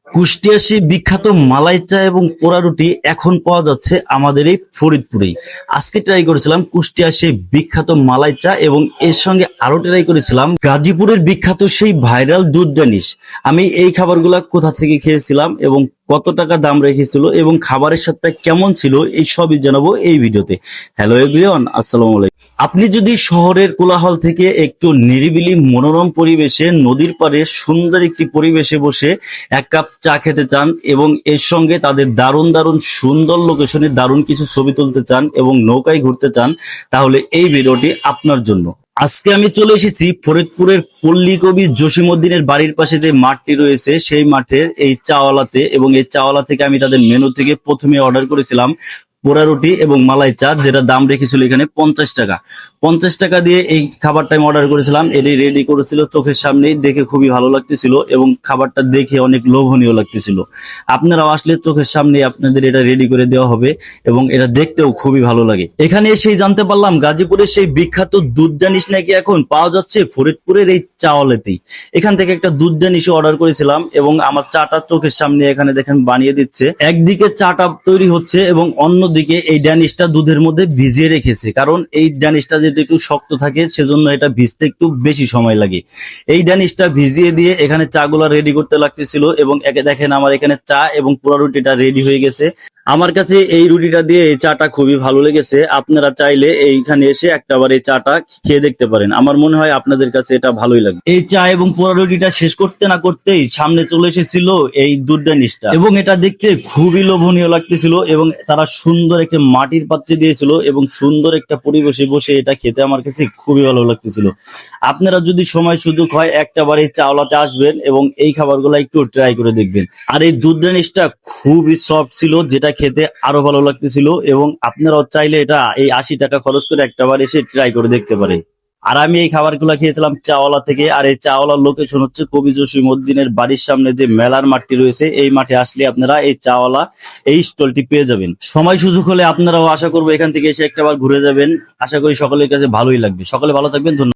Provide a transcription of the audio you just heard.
কুষ্টিয়ার সেই বিখ্যাত মালাই চা এবং পোড়া রুটি এখন পাওয়া যাচ্ছে আমাদের এই ফরিদপুরেই। আজকে ট্রাই করেছিলাম কুষ্টিয়ার সেই বিখ্যাত মালাই চা এবং এর সঙ্গে আরো ট্রাই করেছিলাম গাজীপুরের বিখ্যাত সেই ভাইরাল দুধ ড্যানিশ। আমি এই খাবারগুলা কোথা থেকে খেয়েছিলাম এবং কত টাকা দাম রেখেছিল এবং খাবারের স্বাদটা কেমন ছিল এই সবই জানাবো এই ভিডিওতে। হ্যালো এভরিওয়ান, আসসালামু আলাইকুম। আপনি যদি শহরের কোলাহল থেকে একটু নিরিবিলি মনোরম পরিবেশে নদীর পাড়ে সুন্দর একটি পরিবেশে বসে এক কাপ চা খেতে চান এবং এর সঙ্গে তাদের দারুণ দারুণ সুন্দর লোকেশনে দারুণ কিছু ছবি তুলতে চান এবং নৌকায় ঘুরতে চান, তাহলে এই ভিডিওটি আপনার জন্য। আজকে আমি চলে এসেছি ফরিদপুরের পল্লী কবি জসিমউদ্দিনের বাড়ির পাশে যে মাঠটি রয়েছে সেই মাঠের এই চাওয়ালাতে, এবং এই চাওয়ালা থেকে আমি তাদের মেনু থেকে প্রথমে অর্ডার করেছিলাম পোড়া রুটি এবং মালাই চা, যেটা দাম রেখেছিল এখানে 50 টাকা। 50 টাকা দিয়ে এই খাবারটা আমি অর্ডার করেছিলাম। এটি রেডি করেছিল চোখের সামনেই, দেখে খুবই ভালো লাগতেছিল এবং খাবারটা দেখে অনেক লোভনীয় লাগতেছিল। আপনারাও আসলে চোখের সামনে আপনাদের এটা রেডি করে দেওয়া হবে এবং এটা দেখতেও খুবই ভালো লাগে। এখানে এসেই জানতে পারলাম গাজীপুরের সেই বিখ্যাত দুধ ড্যানিশ নাকি এখন পাওয়া যাচ্ছে ফরিদপুরের এই চাওয়ালেতেই। এখান থেকে একটা দুধ ড্যানিশও অর্ডার করেছিলাম এবং আমার চাটা চোখের সামনে এখানে দেখেন বানিয়ে দিচ্ছে। একদিকে চাটা তৈরি হচ্ছে এবং অন্যদিকে এই ড্যানিশটা দুধের মধ্যে ভিজিয়ে রেখেছে, কারণ এই ড্যানিশটা যেহেতু একটু শক্ত থাকে সেজন্য এটা ভিজতে একটু বেশি সময় লাগে। এই ড্যানিশটা ভিজিয়ে দিয়ে এখানে চাগুলা রেডি করতে লাগতেছিল এবং একে দেখেন আমার এখানে চা এবং পোড়া রুটিটা রেডি হয়ে গেছে। আমার কাছে এই রুটিটা দিয়ে এই চাটা খুবই ভালো লেগেছে। আপনারা চাইলে এইখানে এসে একটাবার এই চাটা খেয়ে দেখতে পারেন। আমার মনে হয় আপনাদের কাছে এটা ভালোই লাগবে। এই চা এবং পোড়া রুটিটা শেষ করতে না করতেই সামনে চলে এসেছিল এই দুধ ড্যানিশটা এবং এটা দেখতে খুবই লোভনীয় লাগতেছিল এবং তারা সুন্দর একটা মাটির পাত্রে দিয়েছিল এবং সুন্দর একটা পরিবেশে বসে এটা খেতে আমার কাছে খুবই ভালো লাগতেছিল। আপনারা যদি সময় সুযোগ হয় একটাবার এই চাওলাতে আসবেন এবং এই খাবারগুলো একটু ট্রাই করে দেখবেন। আর এই দুধ ড্যানিশটা খুবই সফট ছিল, যেটা খেতে আরো ভালো লাগতেছিল এবং আপনারাও চাইলে এটা এই 80 টাকা খরচ করে একটাবার এসে ট্রাই করে দেখতে পারেন। আর আমি এই খাবারগুলো খেয়েছিলাম চাওয়ালা থেকে। আর এই চাওয়ালার লোকেশন হচ্ছে কবি জসিমউদ্দিনের বাড়ির সামনে যে মেলার মাঠটি রয়েছে, এই মাঠে আসলে আপনারা এই চাওয়ালা এই স্টলটি পেয়ে যাবেন। সময় সুযোগ হলে আপনারাও আশা করবো এখান থেকে এসে একটাবার ঘুরে যাবেন। আশা করি সকলের কাছে ভালোই লাগবে। সকলে ভালো থাকবেন, ধন্যবাদ।